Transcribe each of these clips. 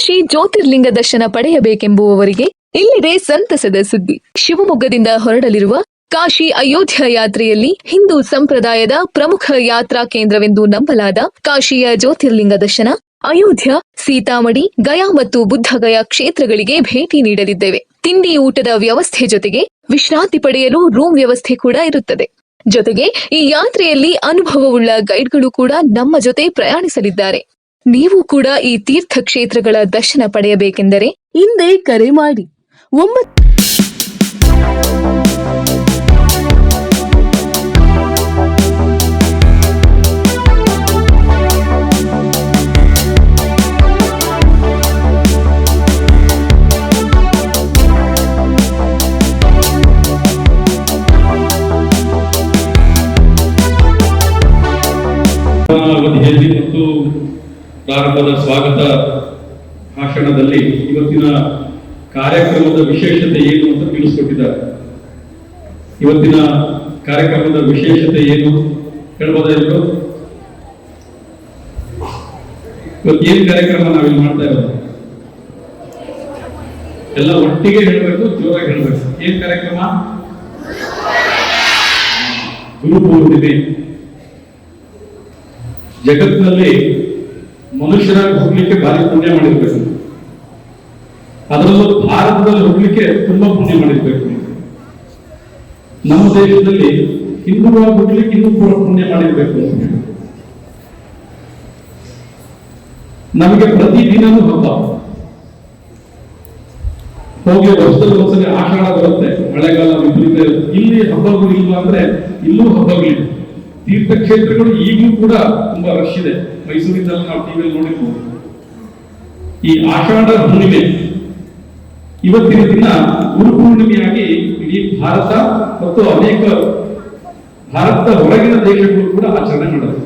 ಕಾಶಿ ಜ್ಯೋತಿರ್ಲಿಂಗ ದರ್ಶನ ಪಡೆಯಬೇಕೆಂಬುವವರಿಗೆ ಇಲ್ಲಿದೆ ಸಂತಸದ ಸುದ್ದಿ. ಶಿವಮೊಗ್ಗದಿಂದ ಹೊರಡಲಿರುವ ಕಾಶಿ ಅಯೋಧ್ಯ ಯಾತ್ರೆಯಲ್ಲಿ ಹಿಂದೂ ಸಂಪ್ರದಾಯದ ಪ್ರಮುಖ ಯಾತ್ರಾ ಕೇಂದ್ರವೆಂದು ನಂಬಲಾದ ಕಾಶಿಯ ಜ್ಯೋತಿರ್ಲಿಂಗ ದರ್ಶನ, ಅಯೋಧ್ಯ, ಸೀತಾಮಡಿ, ಗಯಾ ಮತ್ತು ಬುದ್ಧಗಯಾ ಕ್ಷೇತ್ರಗಳಿಗೆ ಭೇಟಿ ನೀಡಲಿದ್ದೇವೆ. ತಿಂಡಿ ಊಟದ ವ್ಯವಸ್ಥೆ ಜೊತೆಗೆ ವಿಶ್ರಾಂತಿ ಪಡೆಯಲು ರೂಮ್ ವ್ಯವಸ್ಥೆ ಕೂಡ ಇರುತ್ತದೆ. ಜೊತೆಗೆ ಈ ಯಾತ್ರೆಯಲ್ಲಿ ಅನುಭವವುಳ್ಳ ಗೈಡ್ಗಳು ಕೂಡ ನಮ್ಮ ಜೊತೆ ಪ್ರಯಾಣಿಸಲಿದ್ದಾರೆ. ನೀವು ಕೂಡ ಈ ತೀರ್ಥ ಕ್ಷೇತ್ರಗಳ ದರ್ಶನ ಪಡೆಯಬೇಕೆಂದರೆ ಹಿಂದೆ ಕರೆ ಮಾಡಿ. ಅವಧಿಯಲ್ಲಿ ಮತ್ತು ಪ್ರಾರಂಭದ ಸ್ವಾಗತ ಭಾಷಣದಲ್ಲಿ ಇವತ್ತಿನ ಕಾರ್ಯಕ್ರಮದ ವಿಶೇಷತೆ ಏನು ಅಂತ ತಿಳಿಸ್ಕೊಟ್ಟಿದ್ದಾರೆ. ಇವತ್ತಿನ ಕಾರ್ಯಕ್ರಮದ ವಿಶೇಷತೆ ಏನು ಹೇಳ್ಬೋದಾದ್ರು? ಇವತ್ತೇನು ಕಾರ್ಯಕ್ರಮ ನಾವಿಲ್ಲಿ ಮಾಡ್ತಾ ಇರೋದು ಎಲ್ಲ ಒಟ್ಟಿಗೆ ಹೇಳ್ಬೇಕು, ಜೋರಾಗಿ ಹೇಳ್ಬೇಕು. ಏನ್ ಕಾರ್ಯಕ್ರಮ? ಗುರುಪೂರ್ಣಿಮೆ. ಜಗತ್ತಿನಲ್ಲಿ ಮನುಷ್ಯರಾಗಿ ಹೋಗ್ಲಿಕ್ಕೆ ಭಾರಿ ಪುಣ್ಯ ಮಾಡಿರ್ಬೇಕು. ಅದರಲ್ಲೂ ಭಾರತದಲ್ಲಿ ಹೋಗ್ಲಿಕ್ಕೆ ತುಂಬಾ ಪುಣ್ಯ ಮಾಡಿರ್ಬೇಕು. ನಮ್ಮ ದೇಶದಲ್ಲಿ ಹಿಂದೂವಾಗಿ ಹೋಗ್ಲಿಕ್ಕೆ ಇನ್ನೂ ಕೂಡ ಪುಣ್ಯ ಮಾಡಿರ್ಬೇಕು. ನಮಗೆ ಪ್ರತಿದಿನವೂ ಹಬ್ಬ. ಹೋಗಿ ವರ್ಷದಲ್ಲಿ ಒಂದ್ಸಲಿ ಆಷಾಢ ಬರುತ್ತೆ, ಮಳೆಗಾಲ ವಿಪರೀತ. ಇಲ್ಲಿ ಹಬ್ಬಗಳು ಇಲ್ವಾ ಅಂದ್ರೆ ಇಲ್ಲೂ ಹಬ್ಬಗಳಿವೆ. ತೀರ್ಥಕ್ಷೇತ್ರಗಳು ಈಗಲೂ ಕೂಡ ತುಂಬಾ ರಶ್ ಇದೆ. ಮೈಸೂರಿನಲ್ಲಿ ನಾವು ಟಿವಿಯಲ್ಲಿ ನೋಡಿರ್ಬೋದು. ಈ ಆಷಾಢ ಹುಣ್ಣಿಮೆ ಇವತ್ತಿನ ದಿನ ಗುರುಪೂರ್ಣಿಮೆಯಾಗಿ ಇಡೀ ಭಾರತ ಮತ್ತು ಅನೇಕ ಭಾರತದ ಹೊರಗಿನ ದೇಶಗಳು ಕೂಡ ಆಚರಣೆ ಮಾಡುತ್ತೆ.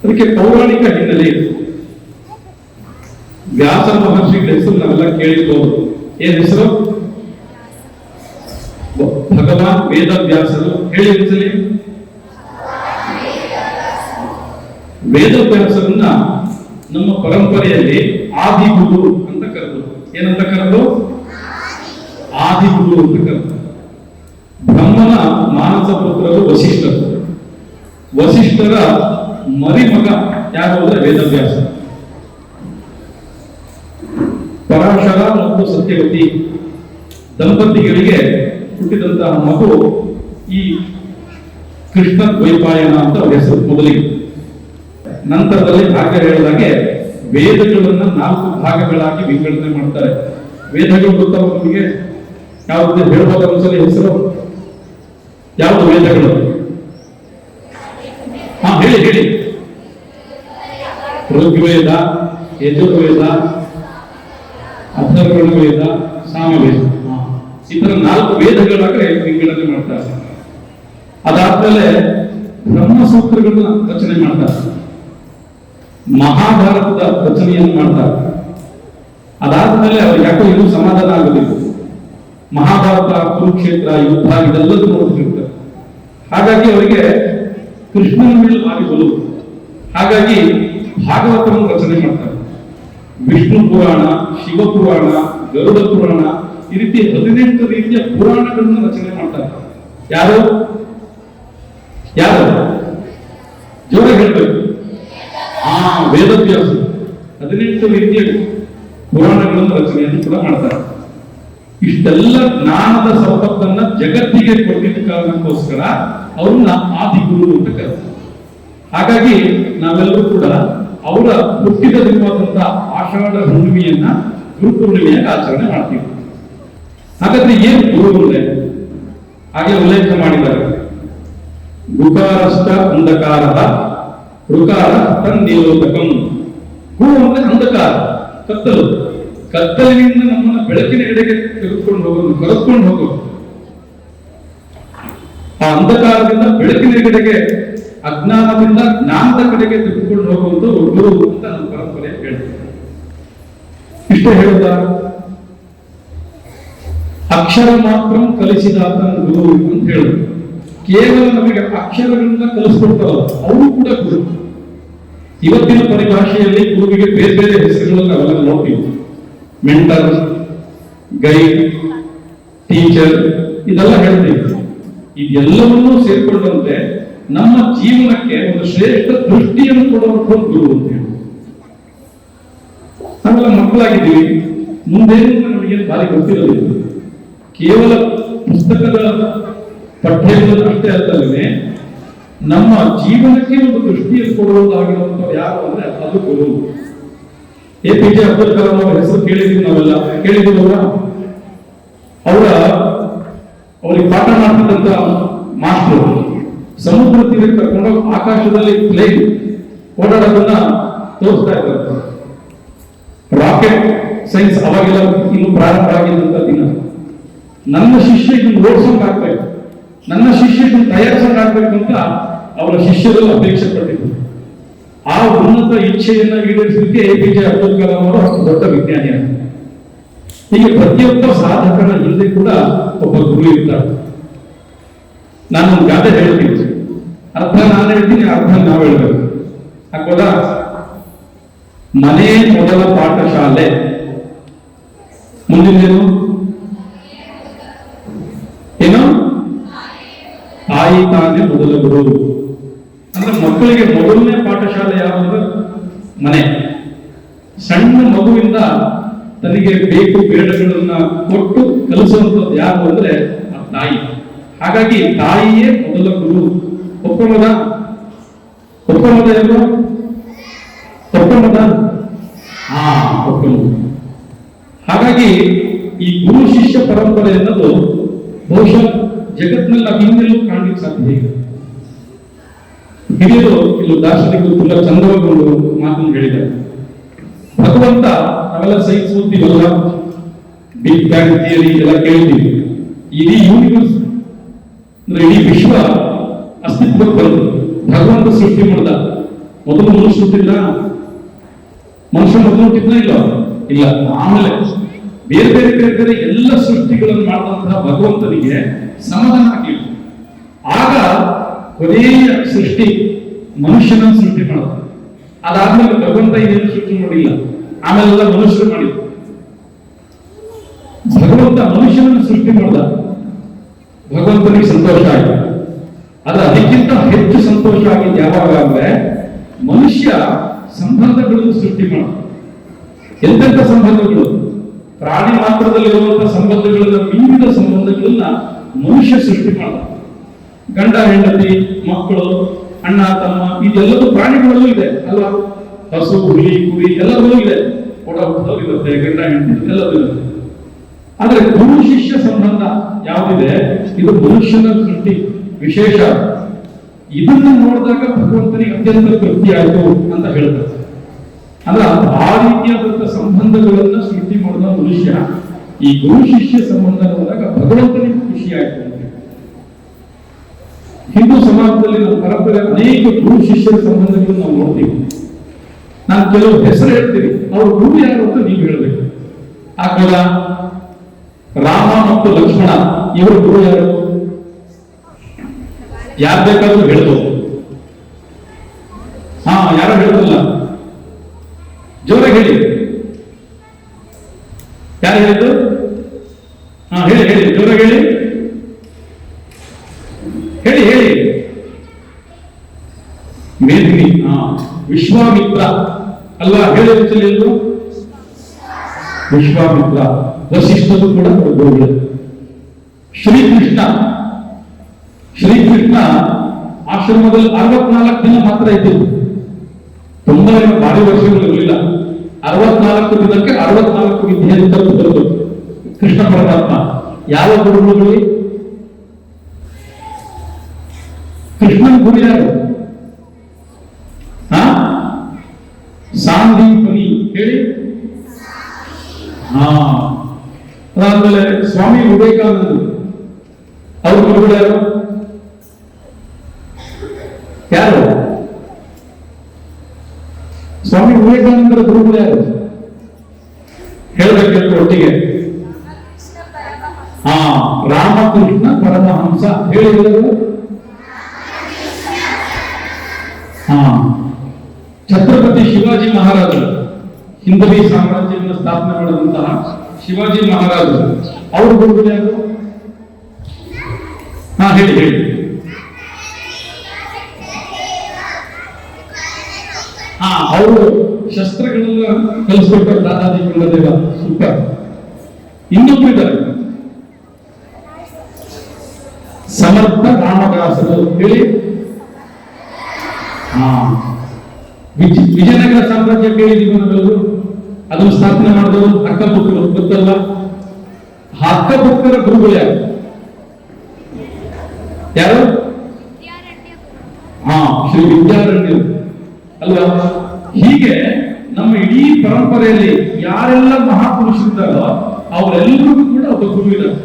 ಅದಕ್ಕೆ ಪೌರಾಣಿಕ ಹಿನ್ನೆಲೆ ಇದೆ. ವ್ಯಾಸ ಮಹರ್ಷಿಗಳ ಹೆಸರು ನಾವೆಲ್ಲ ಕೇಳಿರ್ಬೋದು. ಏನ್ ಹೆಸರು? ಭಗವಾನ್ ವೇದವ್ಯಾಸರು. ಹೇಳಿ ಒಂದ್ಸಲಿ. ವೇದವ್ಯಾಸರನ್ನ ನಮ್ಮ ಪರಂಪರೆಯಲ್ಲಿ ಆದಿಗುರು ಅಂತ ಕರೆದು. ಏನಂತ ಕರೆದು? ಆದಿಗುರು ಅಂತ ಕರೆದು. ಬ್ರಹ್ಮನ ಮಾನಸ ಪುತ್ರರು ವಸಿಷ್ಠರು. ವಸಿಷ್ಠರ ಮರಿಮಗ ಯಾರು ಅಂದ್ರೆ ವೇದವ್ಯಾಸ. ಪರಾಶರ ಮತ್ತು ಸತ್ಯವತಿ ದಂಪತಿಗಳಿಗೆ ಹುಟ್ಟಿದಂತಹ ಮಗು ಈ ಕೃಷ್ಣ ದ್ವೈಪಾಯನ ಅಂತ ಅವರ ಹೆಸರು ಮೊದಲಿಗೆ. ನಂತರದಲ್ಲಿ ಭಾಗ ಹೇಳಿದಾಗೆ ವೇದಗಳನ್ನ 4 ಭಾಗಗಳಾಗಿ ವಿಂಗಡಣೆ ಮಾಡ್ತಾರೆ. ವೇದಗಳು ಗೊತ್ತಾಗ ನಮಗೆ ಯಾವ್ದು ಹೇಳ್ಬೋದು? ಒಂದ್ಸಲಿ ಹೆಸರು ಯಾವುದು ವೇದಗಳು? ಹೇಳಿ ಹೇಳಿ. ಋಗ್ವೇದ, ಯಜುರ್ವೇದ, ಅಥರ್ವಣ ವೇದ, ಸಾಮವೇದ. ಈ ತರ 4 ವೇದಗಳಾಗಿ ವಿಂಗಡಣೆ ಮಾಡ್ತಾರೆ. ಅದಾದ್ಮೇಲೆ ಬ್ರಹ್ಮಸೂತ್ರಗಳನ್ನ ರಚನೆ ಮಾಡ್ತಾರೆ. ಮಹಾಭಾರತದ ರಚನೆಯನ್ನು ಮಾಡ್ತಾರೆ. ಅದಾದ್ಮೇಲೆ ಅವ್ರಿಗೆ ಯಾಕೋ ಇನ್ನೂ ಸಮಾಧಾನ ಆಗೋದಿಲ್ಲ. ಮಹಾಭಾರತ, ಕುರುಕ್ಷೇತ್ರ, ಯುದ್ಧ ಇದೆಲ್ಲದೂ ನೋಡ್ತಿರ್ತಾರೆ. ಹಾಗಾಗಿ ಅವರಿಗೆ ಕೃಷ್ಣನ ಮೇಲೆ ಭಾರಿ ಒಲವು. ಹಾಗಾಗಿ ಭಾಗವತವನ್ನು ರಚನೆ ಮಾಡ್ತಾರೆ. ವಿಷ್ಣು ಪುರಾಣ, ಶಿವಪುರಾಣ, ಗರುಡ ಪುರಾಣ, ಈ ರೀತಿ 18 ರೀತಿಯ ಪುರಾಣಗಳನ್ನು ರಚನೆ ಮಾಡ್ತಾರೆ. ಯಾರು ಯಾರು ಜೋರಾಗಿ ಹೇಳ್ಬೇಕು. ವೇದವ್ಯಾಸ 18 ರೀತಿಯ ಪುರಾಣಗಳನ್ನು ರಚನೆಯನ್ನು ಕೂಡ ಮಾಡ್ತಾರೆ. ಇಷ್ಟೆಲ್ಲ ಜ್ಞಾನದ ಸಂಪತ್ತನ್ನ ಜಗತ್ತಿಗೆ ಕೊಟ್ಟಿದ್ದ ಕಾರಣಕ್ಕೋಸ್ಕರ ಅವ್ರನ್ನ ಆದಿಗುರು ಅಂತ ಕರೀತಾರೆ. ಹಾಗಾಗಿ ನಾವೆಲ್ಲರೂ ಕೂಡ ಅವರ ಹುಟ್ಟಿದ ದಿನವಾದಂತಹ ಆಷಾಢ ಹುಣ್ಣಿಮೆಯನ್ನ ಗುರುಪೂರ್ಣಿಮೆಯಾಗಿ ಆಚರಣೆ ಮಾಡ್ತೀವಿ. ಹಾಗಾದ್ರೆ ಏನು ಗುರು ಅಂದ್ರೆ? ಹಾಗೆ ಉಲ್ಲೇಖ ಮಾಡಿದ್ದಾರೆ. ಗುಕಾರಶ್ಚ ಅಂಧಕಾರ, ಋಕಾರ ತನ್ನಿರೋಧಕಂ. ಗುರು ಅಂದ್ರೆ ಅಂಧಕಾರ, ಕತ್ತಲು. ಕತ್ತಲಿನಿಂದ ನಮ್ಮನ್ನ ಬೆಳಕಿನ ಕಡೆಗೆ ಕರೆದುಕೊಂಡು ಹೋಗೋದು. ಆ ಅಂಧಕಾರದಿಂದ ಬೆಳಕಿನ ಕಡೆಗೆ, ಅಜ್ಞಾನದಿಂದ ಜ್ಞಾನದ ಕಡೆಗೆ ತೆಗೆದುಕೊಂಡು ಹೋಗುವುದು ಗುರು ಅಂತ ನಮ್ಮ ಪರಂಪರೆ ಹೇಳ್ತಾರೆ. ಇಷ್ಟೇ ಹೇಳುದ? ಅಕ್ಷರ ಮಾತ್ರ ಕಲಿಸಿದಾತನ ಗುರು ಅಂತ ಹೇಳುದು. ಕೇವಲ ನಮಗೆ ಅಕ್ಷರಗಳನ್ನ ಕಲಿಸ್ಕೊಡ್ತಾರಲ್ಲ ಅವರು ಕೂಡ ಗುರು. ಇವತ್ತಿನ ಪರಿಭಾಷೆಯಲ್ಲಿ ಗುರುವಿಗೆ ಬೇರೆ ಬೇರೆ ಹೆಸರುಗಳನ್ನು ನಾವೆಲ್ಲ ನೋಡ್ತೀವಿ. ಮೆಂಟರ್, ಗೈಡ್, ಟೀಚರ್ ಇದೆಲ್ಲ ಹೇಳ್ತೀವಿ. ಇದೆಲ್ಲವನ್ನೂ ಸೇರಿಕೊಂಡಂತೆ ನಮ್ಮ ಜೀವನಕ್ಕೆ ಒಂದು ಶ್ರೇಷ್ಠ ದೃಷ್ಟಿಯನ್ನು ಕೊಡುವಂತ ಗುರು ಅಂತ ಹೇಳಿ. ನಾವೆಲ್ಲ ಮಕ್ಕಳಾಗಿದ್ದೀವಿ, ಮುಂದೇನು ನಮಗೇನು ಭಾರಿ ಗೊತ್ತಿರೋದಿಲ್ಲ. ಕೇವಲ ಪುಸ್ತಕದ ಪಠ್ಯವನ್ನು ಅಷ್ಟೇ ಅಲ್ಲದೆ ನಮ್ಮ ಜೀವನಕ್ಕೆ ಒಂದು ದೃಷ್ಟಿಯನ್ನು ಕೊಡುವುದಾಗಿರುವಂತಹ ಯಾರು ಅಂದ್ರೆ ಅದು ಗುರು. APJ ಅಬ್ದುಲ್ ಕಲಾಂ ಅವರ ಹೆಸರು ಕೇಳಿದೀವಿ, ನಾವೆಲ್ಲ ಕೇಳಿದೀವಲ್ಲ. ಅವ್ರಿಗೆ ಪಾಠ ಮಾಡ್ತಕ್ಕಂಥ ಮಾಸ್ಟರ್ ಸಮುದ್ರ ತೀರಕ್ಕೆ ಕರ್ಕೊಂಡು ಆಕಾಶದಲ್ಲಿ ಪ್ಲೇನ್ ಓಡಾಡೋದನ್ನ ತೋರಿಸ್ತಾ ಇದ್ದಾರೆ. ರಾಕೆಟ್ ಸೈನ್ಸ್ ಅವಾಗೆಲ್ಲ ಇನ್ನು ಪ್ರಾರಂಭ ಆಗಿದ್ದಂತ ದಿನ. ನನ್ನ ಶಿಷ್ಯ ಇದನ್ನು ಓಡಿಸೋಕ್ ಆಗ್ಬೇಕು, ನನ್ನ ಶಿಷ್ಯ ಇದನ್ನು ತಯಾರಿಸೋಕ್ ಆಗ್ಬೇಕು ಅಂತ ಅವರ ಶಿಷ್ಯರು ಅಪೇಕ್ಷೆ ಪಟ್ಟಿದ್ರು. ಆ ಉನ್ನತ ಇಚ್ಛೆಯನ್ನ ಈಡೇರಿಸಲಿಕ್ಕೆ APJ ಅಬ್ದುಲ್ ಕಲಾಂ ಅವರು ದೊಡ್ಡ ವಿಜ್ಞಾನಿಯಾಗ. ಹೀಗೆ ಪ್ರತಿಯೊಬ್ಬ ಸಾಧಕರ ಹಿಂದೆ ಕೂಡ ಒಬ್ಬ ಗುರು ಇರ್ತಾರೆ. ನಾನೊಂದು ಗಾದೆ ಹೇಳ್ತೀನಿ, ಅರ್ಧ ನಾನು ಹೇಳ್ತೀನಿ, ಅರ್ಧ ನಾವು ಹೇಳ್ಬೇಕು. ಹಾಕೋದಾ? ಮನೆ ಮೊದಲ ಪಾಠಶಾಲೆ, ಮುಂದಿನ ಏನು? ತಾಯಿ ತಾನೇ ಮೊದಲ ಗುರು. ಅಂದ್ರೆ ಮಕ್ಕಳಿಗೆ ಮೊದಲನೇ ಪಾಠಶಾಲೆ ಯಾವುದು? ಮನೆ. ಸಣ್ಣ ಮಗುವಿಂದ ತನಗೆ ಬೇಕು ಬೇಡಗಳನ್ನ ಕೊಟ್ಟು ಕಲಿಸುವಂಥದ್ದು ಯಾರು ಅಂದ್ರೆ ಆ ತಾಯಿ. ಹಾಗಾಗಿ ತಾಯಿಯೇ ಮೊದಲ ಗುರು. ಒಪ್ಪಮದ ಏನು? ಒಪ್ಪಮದ. ಒಪ್ಪಮದ. ಹಾಗಾಗಿ ಈ ಗುರು ಶಿಷ್ಯ ಪರಂಪರೆ ಅನ್ನೋದು ಬಹುಶಃ ಜಗತ್ತಿನಲ್ಲಿ ನಾವು ಹಿಂದೆಲ್ಲೂ ಕಾಣಲಿಕ್ಕೆ ಸಾಧ್ಯ ಇಲ್ಲ. ಹಿರಿಯರು ಇಲ್ಲಿ ದಾರ್ಶನಿಕರು ತುಂಬಾ ಚಂದವಾಗಿ ಮಾತನ್ನು ಹೇಳಿದ್ದಾರೆ. ಭಗವಂತ, ನಾವೆಲ್ಲ ಸೈನ್ಸ್ ಓದ್ತೀವಲ್ಲ, ಬಿಗ್ ಬ್ಯಾಂಗ್ ಥಿಯರಿ ಎಲ್ಲ ಕೇಳ್ತೀವಿ. ಇಡೀ ಯೂನಿವರ್ಸ್ ಅಂದ್ರೆ ಇಡೀ ವಿಶ್ವ ಅಸ್ತಿತ್ವಕ್ಕೆ ಬಂತು. ಭಗವಂತ ಸೃಷ್ಟಿ ಮಾಡಿದ. ಮೊದಲು ಮನುಷ್ಯ ಹುಟ್ಟಿಲ್ಲ, ಮನುಷ್ಯ ಮೊದಲು ಹುಟ್ಟಿದ್ನ ಇಲ್ಲ. ಆಮೇಲೆ ಬೇರೆ ಬೇರೆ ಬೇರೆ ಬೇರೆ ಎಲ್ಲ ಸೃಷ್ಟಿಗಳನ್ನು ಮಾಡಿದಂತಹ ಭಗವಂತನಿಗೆ ಸಮಾಧಾನ ಆಗಲಿಲ್ಲ. ಆಗ ಕೊನೆಯ ಸೃಷ್ಟಿ ಮನುಷ್ಯನನ್ನು ಸೃಷ್ಟಿ ಮಾಡಿದ. ಅದಾದ್ಮೇಲೆ ಭಗವಂತ ಇದನ್ನು ಸೃಷ್ಟಿ ಮಾಡಿಲ್ಲ, ಆಮೇಲೆಲ್ಲ ಮನುಷ್ಯರು ಮಾಡಿದ್ರು. ಭಗವಂತ ಮನುಷ್ಯನನ್ನು ಸೃಷ್ಟಿ ಮಾಡಿದ, ಭಗವಂತನಿಗೆ ಸಂತೋಷ ಆಯಿತು. ಆದ್ರೆ ಅದಕ್ಕಿಂತ ಹೆಚ್ಚು ಸಂತೋಷ ಆಗಿದ್ದು ಯಾವಾಗ ಅಂದ್ರೆ ಮನುಷ್ಯ ಸಂಬಂಧಗಳನ್ನು ಸೃಷ್ಟಿ ಮಾಡ. ಎಂತೆಂಥ ಸಂಬಂಧಗಳು? ಪ್ರಾಣಿ ಮಾತ್ರದಲ್ಲಿರುವಂತಹ ಸಂಬಂಧಗಳನ್ನ ಮೀರಿದ ಸಂಬಂಧಗಳನ್ನ ಮನುಷ್ಯ ಸೃಷ್ಟಿ ಮಾಡ. ಗಂಡ ಹೆಂಡತಿ, ಮಕ್ಕಳು, ಅಣ್ಣ ತಮ್ಮ, ಇದೆಲ್ಲದೂ ಪ್ರಾಣಿಗಳಲ್ಲೂ ಇದೆ ಅಲ್ವಾ? ಹಸು, ಹುಲಿ, ಕುರಿ ಎಲ್ಲದೂ ಇದೆ. ಕೂಡ ಹುಟ್ಟದವ್ರು ಇರುತ್ತೆ, ಗಂಡ ಹೆಂಡತಿ ಎಲ್ಲದೂ ಇರುತ್ತೆ. ಆದ್ರೆ ಗುರು ಶಿಷ್ಯ ಸಂಬಂಧ ಯಾವುದಿದೆ, ಇದು ಮನುಷ್ಯನ ಸೃಷ್ಟಿ ವಿಶೇಷ. ಇದನ್ನು ನೋಡಿದಾಗ ಭಗವಂತನಿಗೆ ಅತ್ಯಂತ ತೃಪ್ತಿ ಆಯಿತು ಅಂತ ಹೇಳ್ತಾರೆ. ಅಂದ್ರೆ ಆ ರೀತಿಯಾದಂತಹ ಸಂಬಂಧಗಳನ್ನ ಸೃಷ್ಟಿ ಮಾಡಿದ ಮನುಷ್ಯ. ಈ ಗುರು ಶಿಷ್ಯ ಸಂಬಂಧ ನೋಡಿದಾಗ ಭಗವಂತನಿಗೆ ಖುಷಿ ಆಯಿತು ಅಂತ. ಹಿಂದೂ ಸಮಾಜದಲ್ಲಿ ನಮ್ಮ ಪರಂಪರೆ ಅನೇಕ ಗುರು ಶಿಷ್ಯರ ಸಂಬಂಧಗಳನ್ನು ನಾವು ನೋಡ್ತೀವಿ. ನಾನು ಕೆಲವು ಹೆಸರು ಹೇಳ್ತೀನಿ, ಅವ್ರ ಗುರು ಯಾರು ಅಂತ ನೀವು ಹೇಳ್ಬೇಕು. ಹಾಕೋದ? ರಾಮ ಮತ್ತು ಲಕ್ಷ್ಮಣ ಇವರು ಗುರು ಯಾರು? ಯಾರು ಬೇಕಾದ್ರೂ ಹೇಳ್ಬೋದು. ಯಾರು ಹೇಳುದಿಲ್ಲ? ಜೋರಾಗಿ ಹೇಳಿ. ಯಾರು ಹೇಳಿದ್ದು? ಹೇಳಿ ಜೋರಾಗಿ ಹೇಳಿ. ಮೇದಿನಿ. ವಿಶ್ವಾಮಿತ್ರ ಅಲ್ವಾ? ಹೇಳಿ. ವಿಶ್ವಾಮಿತ್ರ. ವಸಿಷ್ಠರು ಕೂಡ ಗುರುಗಳು. ಶ್ರೀಕೃಷ್ಣ ಆಶ್ರಮದಲ್ಲಿ 64 ದಿನ ಮಾತ್ರ ಇದ್ದಿದ್ದು. ತುಂಬಾ ಭಾರಿ ವರ್ಷಗಳು ಇರಲಿಲ್ಲ. 64 ದಿನಕ್ಕೆ 64 ವಿದ್ಯೆಯನ್ನು ತಲುಪಿದರು ಕೃಷ್ಣ ಪರಮಾತ್ಮ. ಯಾವ ಗುರುಗಳು? ಕೃಷ್ಣನ ಗುರು ಯಾರು? ಸಾಂದೀಪನಿ. ಹೇಳಿ. ಅದಾದ್ಮೇಲೆ ಸ್ವಾಮಿ ವಿವೇಕಾನಂದರು, ಅವ್ರ ಗುರುಗಳು ಯಾರು? ಸ್ವಾಮಿ ವಿವೇಕಾನಂದರ ಗುರುಗಳು ಯಾರು? ಹೇಳಬೇಕು ಒಟ್ಟಿಗೆ. ರಾಮಕೃಷ್ಣ ಪರಮಹಂಸ. ಹೇಳಿದರು. ಛತ್ರಪತಿ ಶಿವಾಜಿ ಮಹಾರಾಜರು ಹಿಂದವಿ ಸಾಮ್ರಾಜ್ಯವನ್ನು ಸ್ಥಾಪನೆ ಮಾಡಿದಂತಹ ಶಿವಾಜಿ ಮಹಾರಾಜರು ಅವ್ರ ಗುರುಗಳು ಯಾರು? ಹಾ, ಹೇಳಿ ಹೇಳಿ. ಹಾ, ಅವರು ಶಸ್ತ್ರಗಳೆಲ್ಲ ಕಲಿಸ್ಕೊಟ್ಟ ದಾದಾಜಿ ಕೊಂಡದೇವ. ಸೂಪರ್. ಇನ್ನೊಬ್ಬರು ಇದ್ದಾರೆ, ಸಮರ್ಥ ರಾಮದಾಸರು. ಹೇಳಿ. ಹಾ, ವಿಜಯನಗರ ಸಾಮ್ರಾಜ್ಯ ಕೇಳಿದೀವಿ ನಾವೆಲ್ಲರೂ. ಅದನ್ನು ಸ್ಥಾಪನೆ ಮಾಡಿದವರು ಹಕ್ಕಬುಕ್ಕರು, ಗೊತ್ತಲ್ಲ? ಹಕ್ಕಬುಕ್ಕರ ಗುರುಗಳು ಯಾರು? ಯಾರು? ಹಾ, ಶ್ರೀ ವಿದ್ಯಾರಣ್ಯರು ಅಲ್ವಾ? ಹೀಗೆ ನಮ್ಮ ಇಡೀ ಪರಂಪರೆಯಲ್ಲಿ ಯಾರೆಲ್ಲ ಮಹಾಪುರುಷರಿದ್ದಾರೋ ಅವರೆಲ್ಲರಿಗೂ ಕೂಡ ಒಬ್ಬ ಗುರು ಇದ್ದಾರೆ.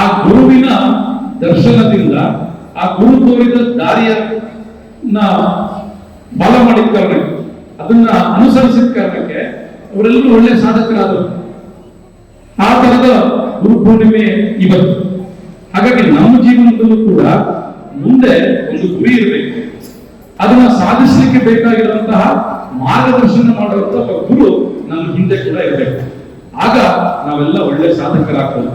ಆ ಗುರುವಿನ ದರ್ಶನದಿಂದ, ಆ ಗುರು ತೋರಿದ ದಾರಿಯನ್ನ ಫಾಲೋ ಮಾಡಿದ ಕಾರಣಕ್ಕೆ, ಅದನ್ನ ಅನುಸರಿಸಿದ ಕಾರಣಕ್ಕೆ ಅವರೆಲ್ಲರೂ ಒಳ್ಳೆ ಸಾಧಕರಾದರು. ಆ ತರದ ಗುರು ಪೂರ್ಣಿಮೆ ಇವತ್ತು. ಹಾಗಾಗಿ ನಮ್ಮ ಜೀವನದಲ್ಲೂ ಕೂಡ ಮುಂದೆ ಒಂದು ಗುರಿ ಇರಬೇಕು. ಅದನ್ನ ಸಾಧಿಸಲಿಕ್ಕೆ ಬೇಕಾಗಿರುವಂತಹ ಮಾರ್ಗದರ್ಶನ ಮಾಡುವಂತಹ ಒಬ್ಬ ಗುರು ನಮ್ಮ ಹಿಂದೆ ಕೂಡ ಇರಬೇಕು. ಆಗ ನಾವೆಲ್ಲ ಒಳ್ಳೆ ಸಾಧಕರಾಗ್ತೇವೆ.